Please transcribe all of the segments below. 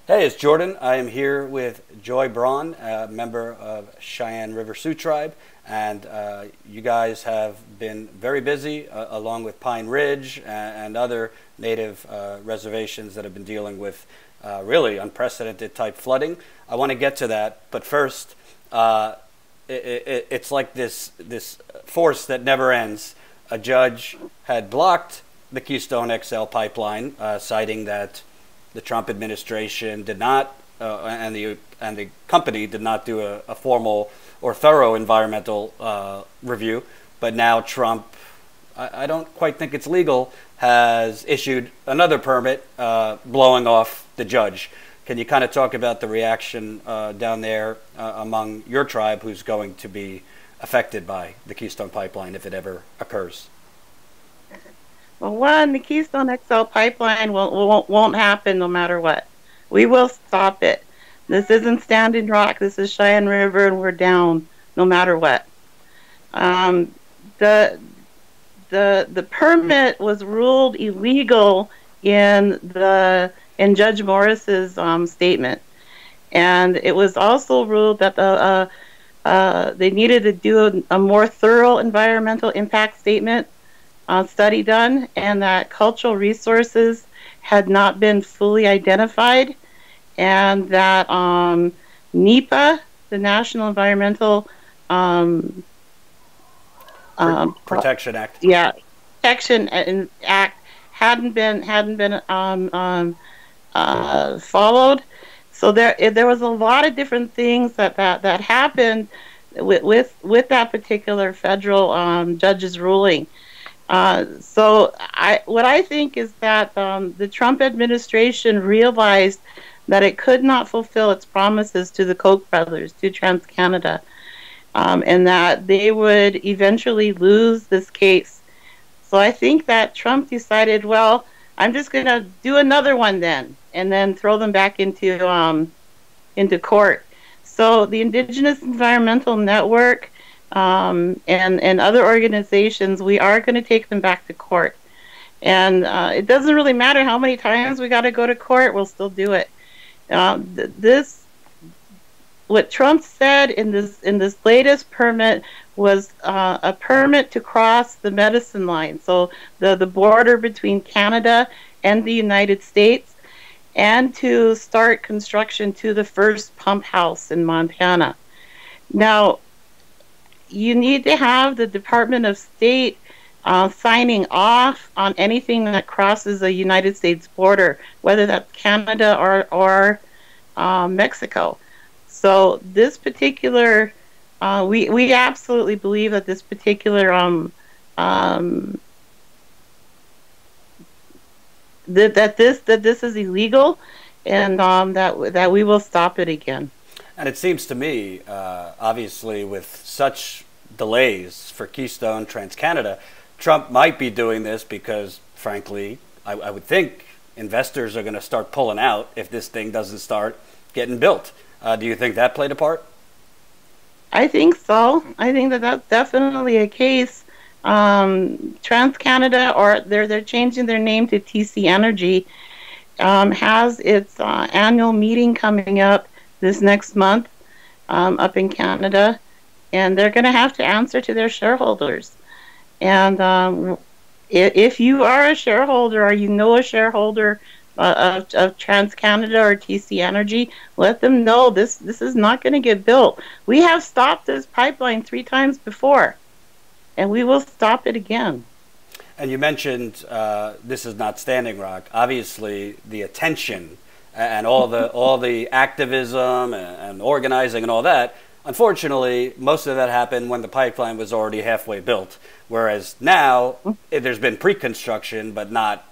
Hey, it's Jordan. I am here with Joy Braun, a member of Cheyenne River Sioux Tribe, and you guys have been very busy, along with Pine Ridge and other native reservations that have been dealing with really unprecedented type flooding. I want to get to that, but first, it's like this force that never ends. A judge had blocked the Keystone XL Pipeline, citing that the Trump administration did not, and the company did not do a formal or thorough environmental review. But now Trump, I don't quite think it's legal, has issued another permit, blowing off the judge. Can you kind of talk about the reaction down there among your tribe who's going to be affected by the Keystone Pipeline if it ever occurs? Well, one, the Keystone XL Pipeline won't happen no matter what. We will stop it. This isn't Standing Rock. This is Cheyenne River, and we're down no matter what. The permit was ruled illegal in Judge Morris's statement, and it was also ruled that they needed to do a more thorough environmental impact statement study done, and that cultural resources had not been fully identified, and that NEPA, the National Environmental Protection Act, Protection Act hadn't been followed. So there was a lot of different things that happened with that particular federal judge's ruling. So what I think is that the Trump administration realized that it could not fulfill its promises to the Koch brothers, to TransCanada, and that they would eventually lose this case. So I think that Trump decided, well, I'm just going to do another one then, and then throw them back into court. So the Indigenous Environmental Network and other organizations, we are going to take them back to court. And it doesn't really matter how many times we got to go to court, we'll still do it. What Trump said in this latest permit was a permit to cross the medicine line, so the border between Canada and the United States, and to start construction to the first pump house in Montana. Now, you need to have the Department of State signing off on anything that crosses a United States border, whether that's Canada or Mexico. So this particular, we absolutely believe that this particular that this is illegal, and that we will stop it again. And it seems to me, obviously, with such delays for Keystone, TransCanada, Trump might be doing this because, frankly, I would think investors are going to start pulling out if this thing doesn't start getting built. Do you think that played a part? I think so. I think that that's definitely a case. TransCanada, or they're changing their name to TC Energy, has its annual meeting coming up this next month up in Canada, and they're going to have to answer to their shareholders. And if you are a shareholder, or you know a shareholder of TransCanada or TC Energy, let them know this is not going to get built. We have stopped this pipeline 3 times before, and we will stop it again. And you mentioned this is not Standing Rock. Obviously, the attention and all the activism and organizing and all that, unfortunately, most of that happened when the pipeline was already halfway built. Whereas now, there's been pre-construction, but not,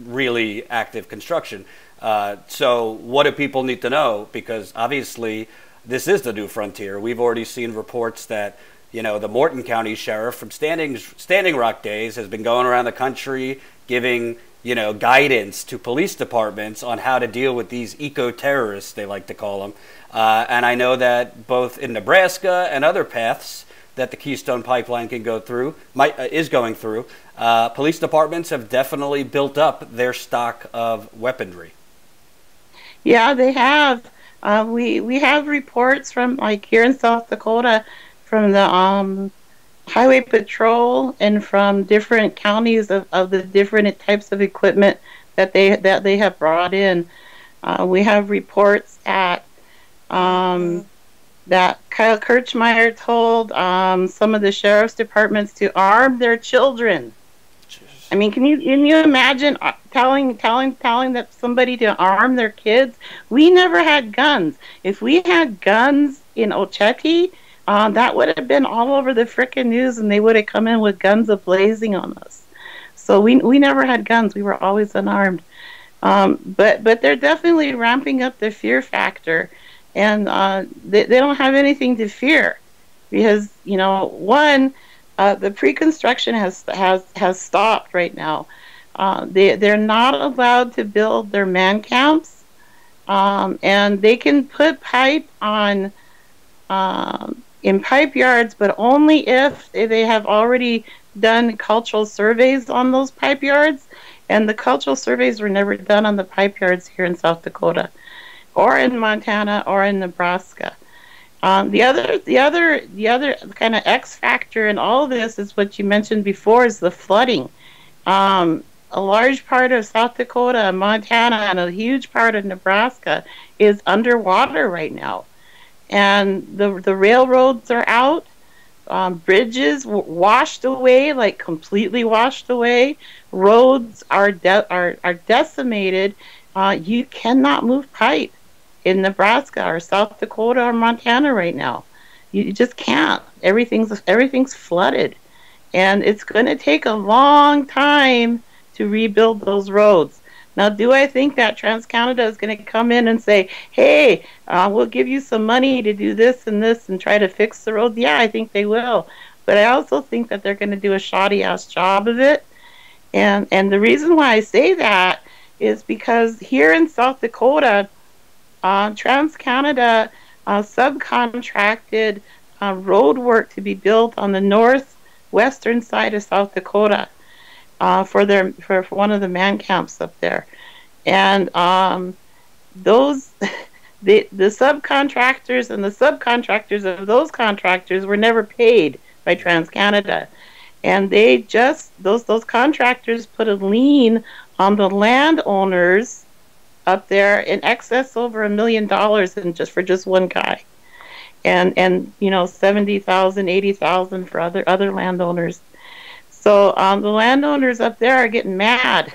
really active construction. So what do people need to know? Because obviously, this is the new frontier. We've already seen reports that, the Morton County Sheriff from Standing Rock days has been going around the country giving, guidance to police departments on how to deal with these eco-terrorists, they like to call them. And I know that both in Nebraska and other paths that the Keystone Pipeline can go through, is going through, police departments have definitely built up their stock of weaponry. Yeah, they have. We have reports from, like, here in South Dakota, from the highway patrol and from different counties of the different types of equipment that they have brought in. We have reports that Kyle Kirchmeyer told some of the sheriff's departments to arm their children. I mean, can you imagine telling that somebody to arm their kids? We never had guns. If we had guns in Ocheti, that would have been all over the frickin' news, and they would have come in with guns a-blazing on us. So we never had guns. We were always unarmed. But they're definitely ramping up the fear factor, and they don't have anything to fear, because one, the pre-construction has stopped right now. They're not allowed to build their man camps, and they can put pipe on in pipe yards, but only if they have already done cultural surveys on those pipe yards. And the cultural surveys were never done on the pipe yards here in South Dakota, or in Montana, or in Nebraska. The other kind of X factor in all of this is what you mentioned before, is the flooding. A large part of South Dakota, Montana, and a huge part of Nebraska is underwater right now, and the railroads are out. Bridges washed away, like completely washed away. Roads are decimated. You cannot move pipe in Nebraska or South Dakota or Montana right now. You just can't. Everything's flooded, and it's going to take a long time to rebuild those roads. Now, do I think that TransCanada is going to come in and say, hey, we'll give you some money to do this and try to fix the roads? Yeah, I think they will. But I also think that they're going to do a shoddy-ass job of it. And the reason why I say that is because here in South Dakota, TransCanada subcontracted road work to be built on the northwestern side of South Dakota. For one of the man camps up there, and those the subcontractors and the subcontractors of those contractors were never paid by TransCanada, and they just those contractors put a lien on the landowners up there in excess over $1 million, and just one guy, and $70,000, $80,000 for other landowners. So the landowners up there are getting mad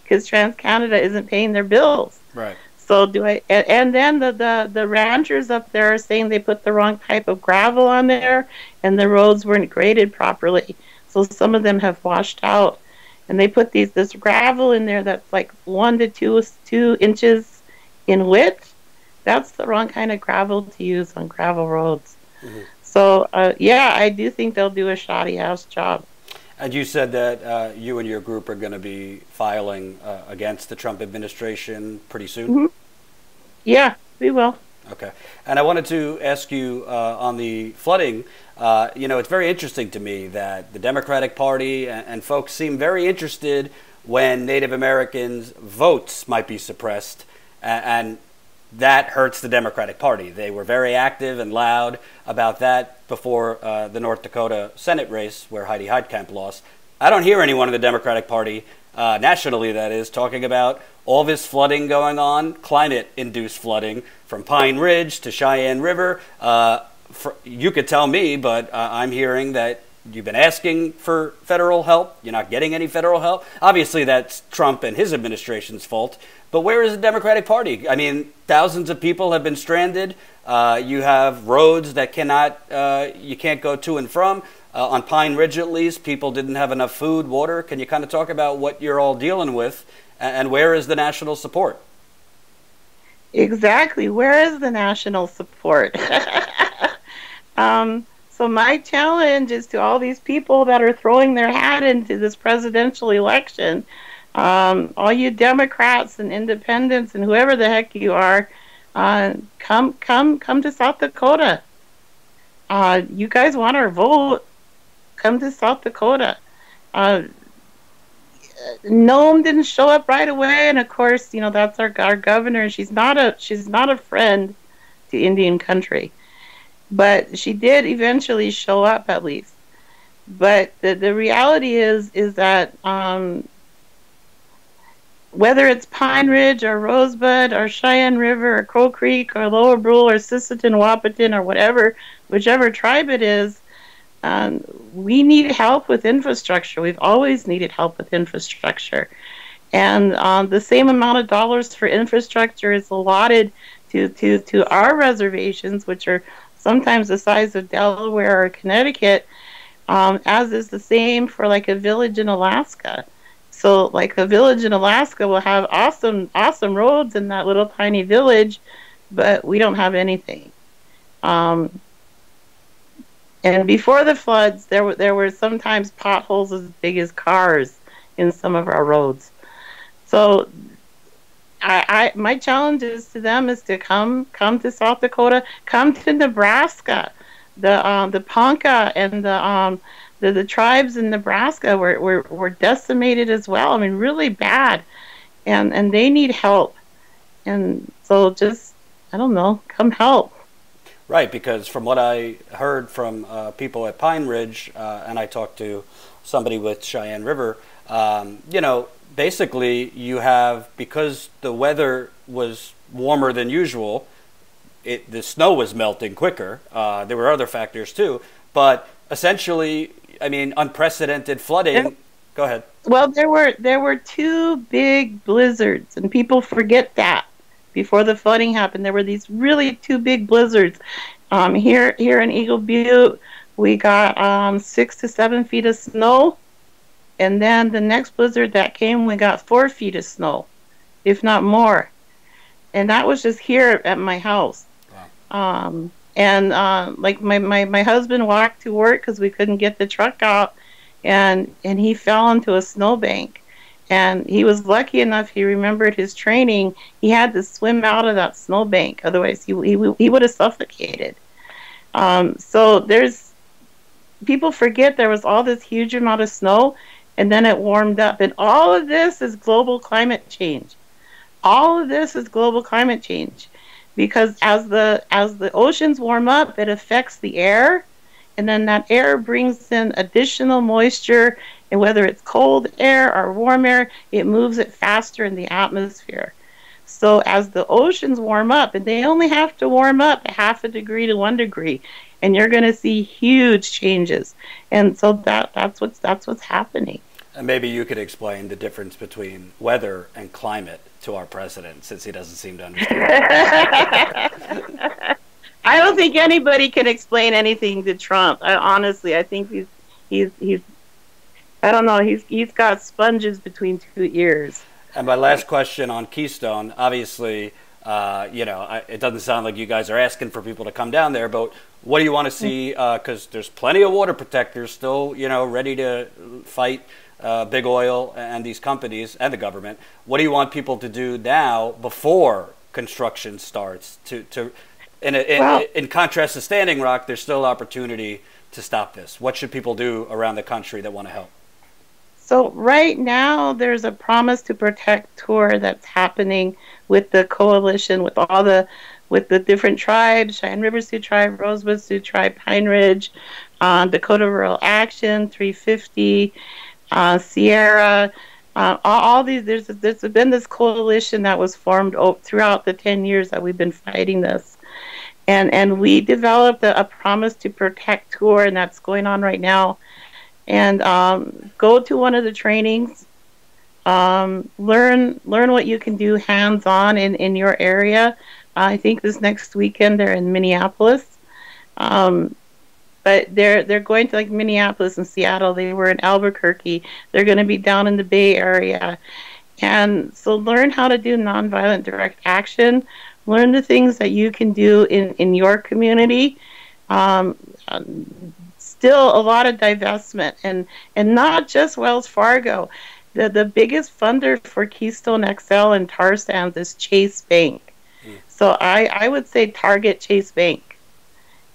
because TransCanada isn't paying their bills. Right. So and then the ranchers up there are saying they put the wrong type of gravel on there, and the roads weren't graded properly. So some of them have washed out, and they put this gravel in there that's like 1 to 2 inches in width. That's the wrong kind of gravel to use on gravel roads. Mm-hmm. So yeah, I do think they'll do a shoddy ass job. And you said that you and your group are going to be filing against the Trump administration pretty soon? Mm-hmm. Yeah, we will. Okay. And I wanted to ask you on the flooding, it's very interesting to me that the Democratic Party and folks seem very interested when Native Americans' votes might be suppressed, and that hurts the Democratic Party. They were very active and loud about that before the North Dakota Senate race where Heidi Heitkamp lost. I don't hear anyone in the Democratic Party, nationally that is, talking about all this flooding going on, climate-induced flooding from Pine Ridge to Cheyenne River. You could tell me, but I'm hearing that you've been asking for federal help. You're not getting any federal help. Obviously, that's Trump and his administration's fault. But where is the Democratic Party? I mean, thousands of people have been stranded. You have roads that you can't go to and from. On Pine Ridge, at least, people didn't have enough food, water. Can you kind of talk about what you're all dealing with, and where is the national support? Exactly. Where is the national support? So my challenge is to all these people that are throwing their hat into this presidential election. All you Democrats and independents and whoever the heck you are, come to South Dakota. You guys want our vote? Come to South Dakota. Nome didn't show up right away, and of course, that's our governor. She's not a friend to Indian country, but she did eventually show up at least. But the reality is that whether it's Pine Ridge or Rosebud or Cheyenne River or Crow Creek or Lower Brule or Sisseton, Wahpeton or whichever tribe it is, we need help with infrastructure. We've always needed help with infrastructure. And the same amount of dollars for infrastructure is allotted to our reservations, which are sometimes the size of Delaware or Connecticut, as is the same for like a village in Alaska. So like a village in Alaska will have awesome roads in that little tiny village, but we don't have anything. And before the floods, there were sometimes potholes as big as cars in some of our roads. So my challenge is to them is to come to South Dakota, come to Nebraska. The Ponca and the tribes in Nebraska were decimated as well. I mean, really bad, and they need help. And so just, I don't know, come help. Right, because from what I heard from people at Pine Ridge, and I talked to somebody with Cheyenne River, basically you have, because the weather was warmer than usual, the snow was melting quicker. There were other factors too, but essentially, I mean, unprecedented flooding. Yep. Go ahead. Well, there were two big blizzards, and people forget that. Before the flooding happened, there were these really two big blizzards. Here in Eagle Butte, we got 6 to 7 feet of snow, and then the next blizzard that came, we got 4 feet of snow, if not more. And that was just here at my house. Wow. Like my husband walked to work because we couldn't get the truck out, and he fell into a snowbank. And he was lucky enough, he remembered his training, he had to swim out of that snowbank, otherwise he would have suffocated. So people forget there was all this huge amount of snow, and then it warmed up. And all of this is global climate change. All of this is global climate change. Because as the oceans warm up, it affects the air, and then that air brings in additional moisture, and whether it's cold air or warm air, it moves it faster in the atmosphere. So as the oceans warm up, and they only have to warm up 0.5 degree to 1 degree, and you're going to see huge changes. And so that's what's happening. And maybe you could explain the difference between weather and climate to our president, since he doesn't seem to understand. I don't think anybody can explain anything to Trump. I think he's I don't know, he's got sponges between 2 ears. And my last question on Keystone, obviously, it doesn't sound like you guys are asking for people to come down there, but what do you want to see? Because there's plenty of water protectors still, ready to fight big oil and these companies and the government. What do you want people to do now before construction starts? In contrast to Standing Rock, there's still opportunity to stop this. What should people do around the country that want to help? So right now, there's a Promise to Protect tour that's happening with the coalition, with the different tribes: Cheyenne River Sioux Tribe, Rosebud Sioux Tribe, Pine Ridge, Dakota Rural Action, 350, Sierra. All these. There's been this coalition that was formed throughout the 10 years that we've been fighting this, and we developed a Promise to Protect tour, and that's going on right now. And go to one of the trainings, learn what you can do hands-on in your area. I think this next weekend they're in Minneapolis, but they're going to like Minneapolis and Seattle. They were in Albuquerque. They're going to be down in the Bay Area, and so learn how to do nonviolent direct action. Learn the things that you can do in your community. Still a lot of divestment, and not just Wells Fargo. The biggest funder for Keystone XL and tar sands is Chase Bank. So I would say target Chase Bank.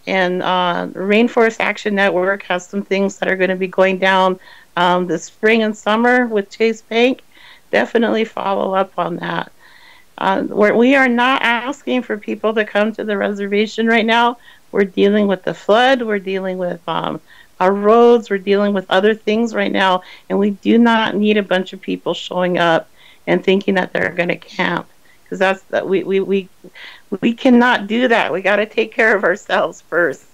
And Rainforest Action Network has some things that are going to be going down the spring and summer with Chase Bank, definitely follow up on that. We are not asking for people to come to the reservation right now. We're dealing with the flood. We're dealing with our roads. We're dealing with other things right now, and we do not need a bunch of people showing up and thinking that they're going to camp, because we cannot do that. We got to take care of ourselves first.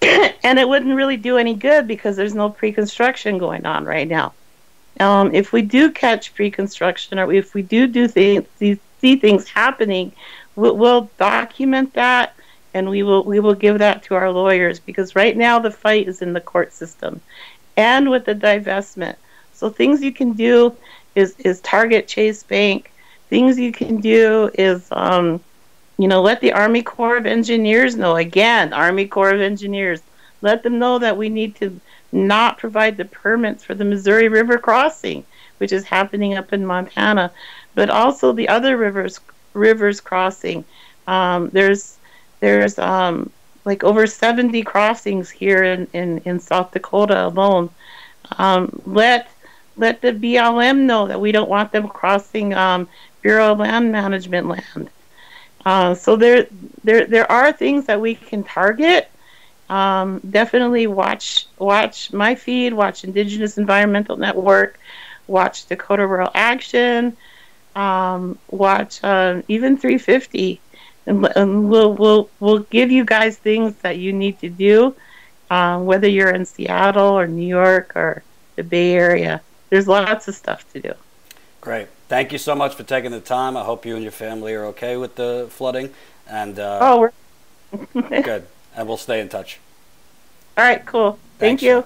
And it wouldn't really do any good because there's no pre-construction going on right now. If we do catch pre-construction, or if we do things, see things happening, we'll document that, and we will give that to our lawyers, because right now the fight is in the court system and with the divestment. So things you can do is target Chase Bank. Things you can do is let the Army Corps of Engineers know. Again, Army Corps of Engineers, let them know that we need to not provide the permits for the Missouri River crossing, which is happening up in Montana, but also the other rivers crossing. There's like over 70 crossings here in South Dakota alone. Let the BLM know that we don't want them crossing Bureau of Land Management land. So there are things that we can target. Definitely watch my feed, watch Indigenous Environmental Network, watch Dakota Rural Action, watch even 350, and we'll give you guys things that you need to do, whether you're in Seattle or New York or the Bay Area. There's lots of stuff to do. Great. Thank you so much for taking the time. I hope you and your family are okay with the flooding. And we're good. And we'll stay in touch. All right, cool. Thank you.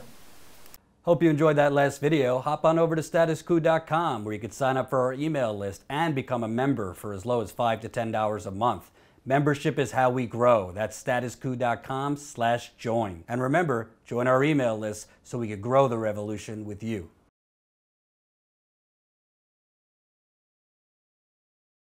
Hope you enjoyed that last video. Hop on over to statuscoup.com, where you can sign up for our email list and become a member for as low as $5 to $10 a month. Membership is how we grow. That's statuscoup.com/join. And remember, join our email list so we can grow the revolution with you.